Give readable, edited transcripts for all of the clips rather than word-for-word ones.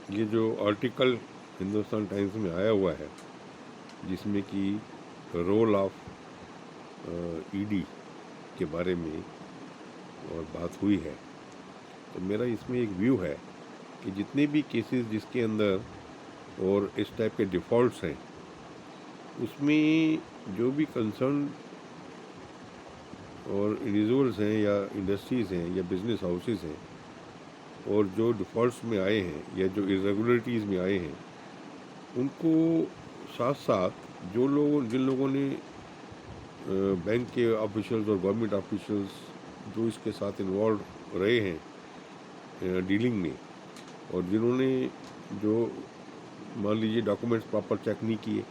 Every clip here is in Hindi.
ये जो आर्टिकल हिंदुस्तान टाइम्स में आया हुआ है, जिसमें कि रोल ऑफ ईडी के बारे में और बात हुई है, तो मेरा इसमें एक व्यू है कि जितने भी केसेस जिसके अंदर और इस टाइप के डिफ़ॉल्ट्स हैं, उसमें जो भी कंसर्न और इंडिविजुअल्स हैं या इंडस्ट्रीज़ हैं या बिजनेस हाउसेस हैं, और जो डिफ़ॉल्ट्स में आए हैं या जो इरेगुलरिटीज़ में आए हैं, उनको साथ साथ जिन लोगों ने बैंक के ऑफिशियल्स और गवर्नमेंट ऑफिशियल्स जो इसके साथ इन्वॉल्व रहे हैं डीलिंग में, और जिन्होंने जो मान लीजिए डॉक्यूमेंट्स प्रॉपर चेक नहीं किए,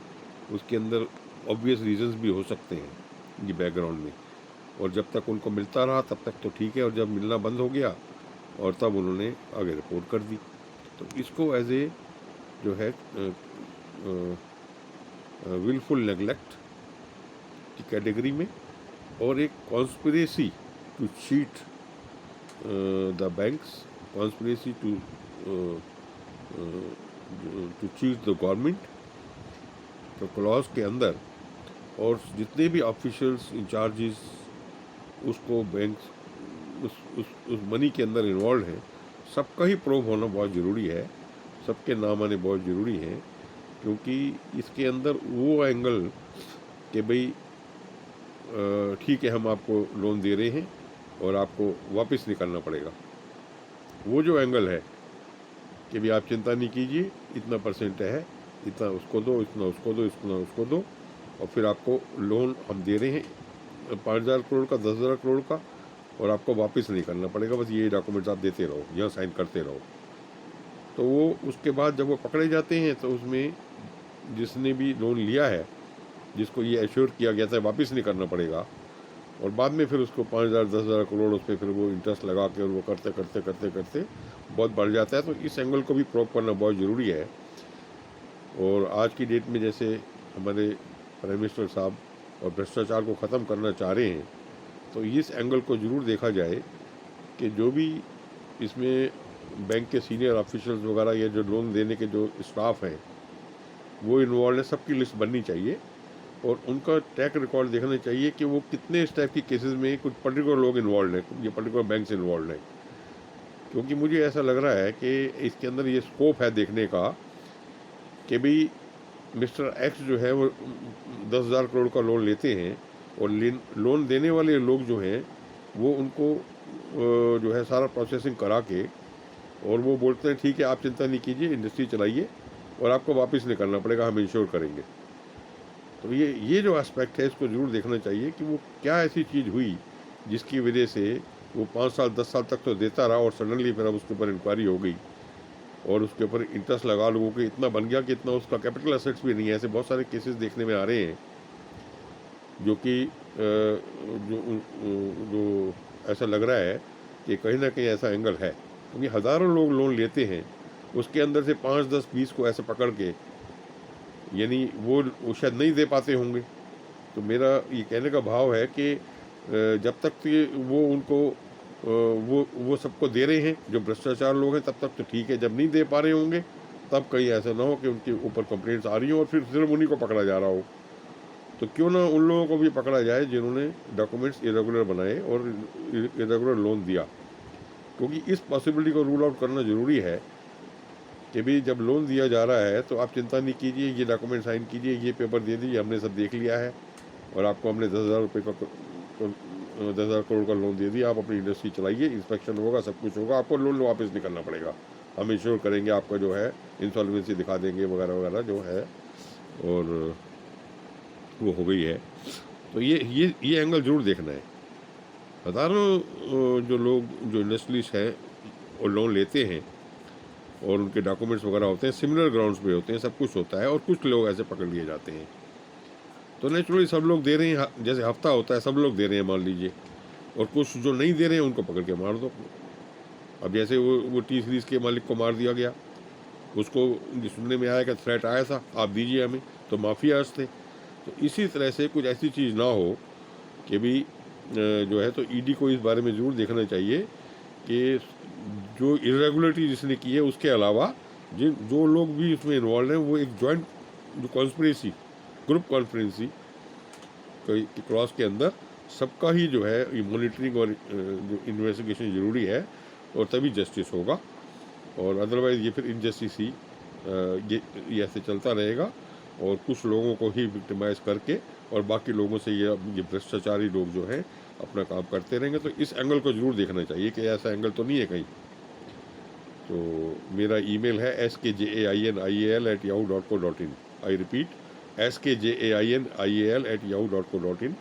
उसके अंदर ऑब्वियस रीजंस भी हो सकते हैं ये बैकग्राउंड में, और जब तक उनको मिलता रहा तब तक तो ठीक है, और जब मिलना बंद हो गया और तब उन्होंने आगे रिपोर्ट कर दी, तो इसको एज ए जो है विलफुल नेगलेक्ट की कैटेगरी में, और एक conspiracy to cheat the banks, conspiracy to cheat the government, तो क्लॉज के अंदर, और जितने भी ऑफिशियल्स इंचार्जेस उसको बैंक उस मनी के अंदर इन्वॉल्व हैं, सबका ही प्रूव होना बहुत ज़रूरी है, सबके नाम आने बहुत ज़रूरी हैं, क्योंकि इसके अंदर वो एंगल कि भाई ठीक है हम आपको लोन दे रहे हैं और आपको वापस नहीं करना पड़ेगा, वो जो एंगल है कि भाई आप चिंता नहीं कीजिए, इतना परसेंट है, इतना उसको दो, इतना उसको दो, इतना उसको दो, और फिर आपको लोन हम दे रहे हैं 5,000 करोड़ का, 10,000 करोड़ का, और आपको वापस नहीं करना पड़ेगा, बस ये डॉक्यूमेंट्स आप देते रहो, यहाँ साइन करते रहो। तो वो उसके बाद जब वो पकड़े जाते हैं, तो उसमें जिसने भी लोन लिया है, जिसको ये एश्योर किया गया था वापस नहीं करना पड़ेगा, और बाद में फिर उसको 5,000 10,000 करोड़ उस पर फिर वो इंटरेस्ट लगा के और वो करते करते करते करते बहुत बढ़ जाता है। तो इस एंगल को भी प्रूव करना बहुत ज़रूरी है। और आज की डेट में जैसे हमारे प्राइम मिनिस्टर साहब और भ्रष्टाचार को ख़त्म करना चाह रहे हैं, तो इस एंगल को ज़रूर देखा जाए कि जो भी इसमें बैंक के सीनियर ऑफिशियल्स वगैरह या जो लोन देने के जो स्टाफ हैं वो इन्वॉल्व है, सबकी लिस्ट बननी चाहिए, और उनका ट्रैक रिकॉर्ड देखना चाहिए कि वो कितने इस टाइप की केसेस में कुछ पर्टिकुलर लोग इन्वॉल्व हैं, ये पर्टिकुलर बैंक से इन्वॉल्व हैं। क्योंकि मुझे ऐसा लग रहा है कि इसके अंदर ये स्कोप है देखने का कि भाई मिस्टर एक्स जो है वो 10,000 करोड़ का लोन लेते हैं, और लोन देने वाले लोग जो हैं वो उनको जो है सारा प्रोसेसिंग करा के, और वो बोलते हैं ठीक है आप चिंता नहीं कीजिए, इंडस्ट्री चलाइए और आपको वापस नहीं करना पड़ेगा, हम इंश्योर करेंगे। तो ये जो एस्पेक्ट है इसको ज़रूर देखना चाहिए कि वो क्या ऐसी चीज़ हुई जिसकी वजह से वो 5 साल 10 साल तक तो देता रहा, और सडनली फिर अब उसके ऊपर इंक्वायरी हो गई और उसके ऊपर इंटरेस्ट लगा लोगों के इतना बन गया कि इतना उसका कैपिटल एसेट्स भी नहीं है। ऐसे बहुत सारे केसेस देखने में आ रहे हैं जो कि जो जो ऐसा लग रहा है कि कहीं ना कहीं ऐसा एंगल है, क्योंकि हज़ारों लोग लोन लेते हैं, उसके अंदर से 5 10 20 को ऐसे पकड़ के, यानी वो शायद नहीं दे पाते होंगे। तो मेरा ये कहने का भाव है कि जब तक कि वो उनको वो सबको दे रहे हैं जो भ्रष्टाचार लोग हैं, तब तक तो ठीक है, जब नहीं दे पा रहे होंगे तब कहीं ऐसा ना हो कि उनके ऊपर कंप्लेंट्स आ रही हो और फिर सिर्फ उन्हीं को पकड़ा जा रहा हो। तो क्यों ना उन लोगों को भी पकड़ा जाए जिन्होंने डॉक्यूमेंट्स इरेगुलर बनाए और इरेगुलर लोन दिया, क्योंकि इस पॉसिबिलिटी को रूल आउट करना ज़रूरी है कि भाई जब लोन दिया जा रहा है तो आप चिंता नहीं कीजिए, ये डॉक्यूमेंट साइन कीजिए, ये पेपर दे दीजिए, हमने सब देख लिया है, और आपको हमने 10,000 रुपये का 10,000 करोड़ का लोन दे दिया, आप अपनी इंडस्ट्री चलाइए, इंस्पेक्शन होगा, सब कुछ होगा, आपको लोन वापस नहीं करना पड़ेगा, हम इंश्योर करेंगे, आपका जो है इंसॉल्वेंसी दिखा देंगे वगैरह वगैरह जो है, और वो हो गई है। तो ये एंगल ज़रूर देखना है। हज़ारों जो लोग जो इंडस्ट्रीज हैं और लोन लेते हैं और उनके डॉक्यूमेंट्स वगैरह होते हैं, सिमिलर ग्राउंड्स पे होते हैं, सब कुछ होता है, और कुछ लोग ऐसे पकड़ लिए जाते हैं। तो नेचुरली सब लोग दे रहे हैं, जैसे हफ्ता होता है सब लोग दे रहे हैं मान लीजिए, और कुछ जो नहीं दे रहे हैं उनको पकड़ के मार दो। अब जैसे वो टी सीरीज़ के मालिक को मार दिया गया, उसको सुनने में आया कि थ्रेट आया था आप दीजिए हमें, तो माफियाज थे। तो इसी तरह से कुछ ऐसी चीज़ ना हो कि भी जो है, तो ईडी को इस बारे में ज़रूर देखना चाहिए कि जो इरेगुलरिटी जिसने की है उसके अलावा जिन जो लोग भी इसमें इन्वॉल्व हैं वो एक जॉइंट जो कॉन्स्पिरेसी ग्रुप कॉन्फ्रेंसी के क्लॉज के अंदर सबका ही जो है ये मॉनिटरिंग और जो इन्वेस्टिगेशन ज़रूरी है, और तभी जस्टिस होगा। और अदरवाइज़ ये फिर इनजस्टिस ही ये ऐसे चलता रहेगा, और कुछ लोगों को ही विक्टिमाइज करके और बाकी लोगों से ये भ्रष्टाचारी लोग जो हैं अपना काम करते रहेंगे। तो इस एंगल को ज़रूर देखना चाहिए कि ऐसा एंगल तो नहीं है कहीं। तो मेरा ईमेल है skajainial@yahoo.co.in। I repeat, skajainial@yahoo.co.in।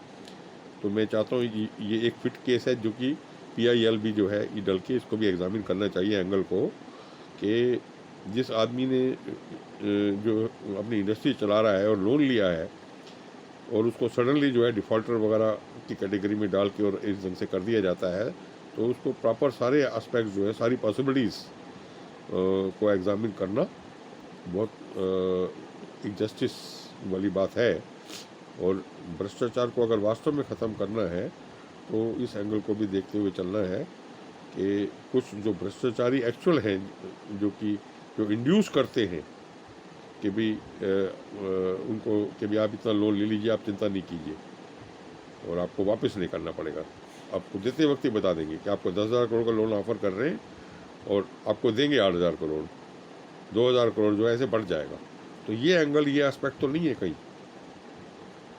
तो मैं चाहता हूँ ये एक फिट केस है जो कि PIL भी जो है ये डल के इसको भी एग्जामिन करना चाहिए एंगल को, कि जिस आदमी ने जो अपनी इंडस्ट्री चला रहा है और लोन लिया है और उसको सडनली जो है डिफ़ॉल्टर वगैरह की कैटेगरी में डाल के और इस ढंग से कर दिया जाता है, तो उसको प्रॉपर सारे एस्पेक्ट जो है सारी पॉसिबिलिटीज़ को एग्जामिन करना बहुत एक जस्टिस वाली बात है। और भ्रष्टाचार को अगर वास्तव में ख़त्म करना है तो इस एंगल को भी देखते हुए चलना है कि कुछ जो भ्रष्टाचारी एक्चुअल हैं जो इंड्यूस करते हैं कि भी उनको कि भी आप इतना लोन ले लीजिए, आप चिंता नहीं कीजिए और आपको वापस नहीं करना पड़ेगा। आपको देते वक्त ही बता देंगे कि आपको 10,000 करोड़ का लोन ऑफर कर रहे हैं और आपको देंगे 8,000 करोड़, 2,000 करोड़ जो है ऐसे बढ़ जाएगा। तो ये एंगल, ये एस्पेक्ट तो नहीं है कहीं।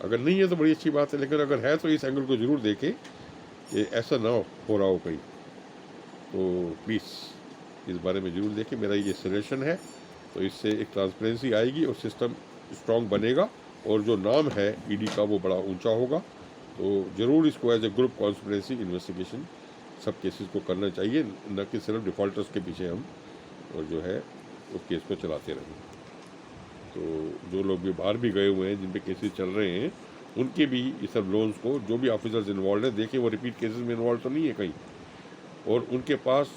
अगर नहीं है तो बड़ी अच्छी बात है, लेकिन अगर है तो इस एंगल को ज़रूर देखें कि ऐसा ना हो रहा हो कहीं। तो प्लीज़ इस बारे में ज़रूर देखें, मेरा ये सजेशन है। तो इससे एक ट्रांसपेरेंसी आएगी और सिस्टम स्ट्रॉन्ग बनेगा, और जो नाम है ED का वो बड़ा ऊंचा होगा। तो ज़रूर इसको as a group conspiracy investigation सब केसेस को करना चाहिए, न कि सिर्फ डिफ़ॉल्टर्स के पीछे हम और जो है उस केस को चलाते रहें। तो जो लोग भी बाहर भी गए हुए हैं जिन पे केसेस चल रहे हैं, उनके भी ये सब लोन्स को जो भी ऑफिसर्स इन्वॉल्व हैं देखें वो रिपीट केसेस में इन्वॉल्व तो नहीं है कहीं, और उनके पास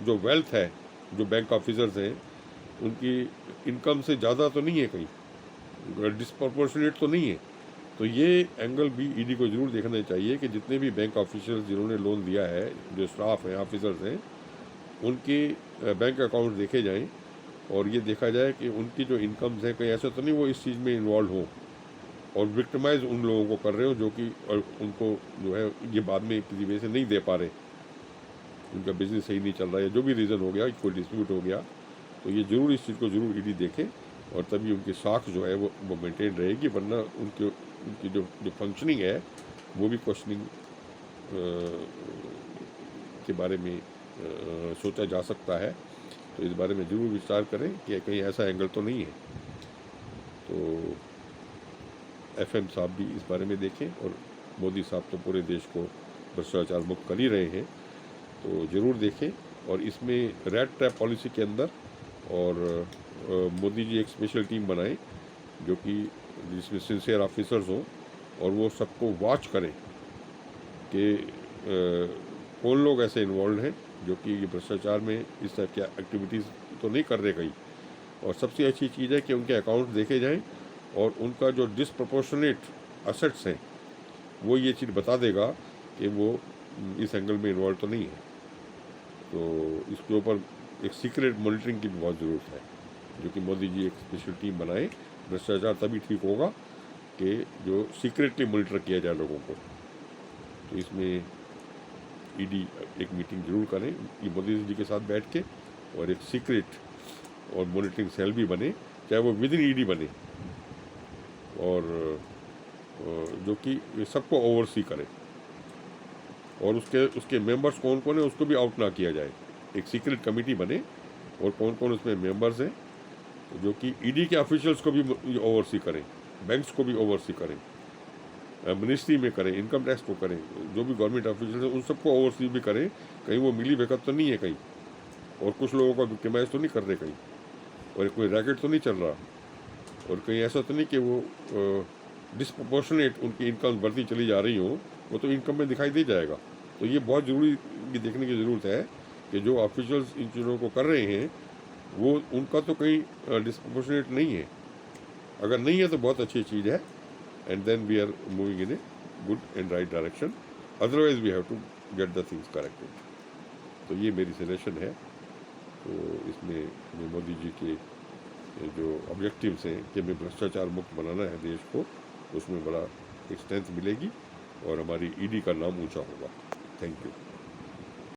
जो वेल्थ है, जो बैंक ऑफिसर्स हैं उनकी इनकम से ज़्यादा तो नहीं है कहीं, डिस्प्रपोर्शनेट तो नहीं है। तो ये एंगल भी ED को ज़रूर देखना चाहिए कि जितने भी बैंक ऑफिसर्स जिन्होंने लोन दिया है, जो स्टाफ हैं, ऑफिसर्स हैं, उनके बैंक अकाउंट देखे जाएं और ये देखा जाए कि उनकी जो इनकम्स हैं कहीं ऐसा तो नहीं वो इस चीज़ में इन्वॉल्व हो और विक्टिमाइज उन लोगों को कर रहे हो जो कि उनको जो है ये बाद में किसी वजह से नहीं दे पा रहे, उनका बिजनेस सही नहीं चल रहा है, जो भी रीज़न हो गया, कोई डिस्प्यूट हो गया। तो ये ज़रूर इस चीज़ को ज़रूर ED देखें, और तभी उनकी साख जो है वो मेंटेन रहेगी। वरना उनकी जो फंक्शनिंग है वो भी क्वेश्चनिंग के बारे में सोचा जा सकता है। तो इस बारे में ज़रूर विचार करें कि कहीं ऐसा एंगल तो नहीं है। तो FM साहब भी इस बारे में देखें, और मोदी साहब तो पूरे देश को भ्रष्टाचार मुक्त कर ही रहे हैं, तो ज़रूर देखें। और इसमें रेड ट्रैप पॉलिसी के अंदर और मोदी जी एक स्पेशल टीम बनाएं जो कि जिसमें सिंसियर ऑफिसर्स हों, और वो सबको वॉच करें कि कौन लोग ऐसे इन्वॉल्व हैं जो कि ये भ्रष्टाचार में इस तरह की एक्टिविटीज़ तो नहीं कर रहे कहीं। और सबसे अच्छी चीज़ है कि उनके अकाउंट देखे जाएं और उनका जो डिसप्रपोर्शनेट असेट्स हैं वो ये चीज़ बता देगा कि वो इस एंगल में इन्वॉल्व तो नहीं है। तो इसके ऊपर एक सीक्रेट मॉनिटरिंग की भी बहुत ज़रूरत है, जो कि मोदी जी एक स्पेशल टीम बनाए। भ्रष्टाचार तभी ठीक होगा कि जो सीक्रेटली मॉनिटर किया जाए लोगों को। तो इसमें ED एक मीटिंग जरूर करें ये मोदी जी के साथ बैठ के, और एक सीक्रेट और मॉनिटरिंग सेल भी बने, चाहे वो विद इन ED बने, और जो कि सबको ओवरसी करे, और उसके मेंबर्स कौन कौन है उसको भी आउट ना किया जाए। एक सीक्रेट कमेटी बने और कौन कौन उसमें मेंबर्स हैं, जो कि ED के ऑफिशियल्स को भी ओवरसी करें, बैंक्स को भी ओवरसी करें, मिनिस्ट्री में करें, इनकम टैक्स को करें, जो भी गवर्नमेंट ऑफिशियल हैं उन सबको ओवरसी भी करें। कहीं वो मिली भगत तो नहीं है कहीं, और कुछ लोगों का विक्टिमाइज तो नहीं कर रहे कहीं, और कोई रैकेट तो नहीं चल रहा, और कहीं ऐसा तो नहीं कि वो डिसप्रोपोर्शनेट उनकी इनकम बढ़ती चली जा रही हो, वो तो इनकम में दिखाई दे जाएगा। तो ये बहुत ज़रूरी देखने की ज़रूरत है कि जो ऑफिशियल्स इन चीज़ों को कर रहे हैं वो उनका तो कहीं डिसप्रोपोर्शनेट नहीं है। अगर नहीं है तो बहुत अच्छी चीज़ है, and then we are moving in a good and right direction. Otherwise we have to get the things corrected. तो ये मेरी सजेशन है। तो इसमें मैं मोदी जी के जो ऑब्जेक्टिव्स हैं कि हमें भ्रष्टाचार मुक्त बनाना है देश को, उसमें बड़ा एक स्ट्रेंथ मिलेगी और हमारी ईडी का नाम ऊंचा होगा। Thank you.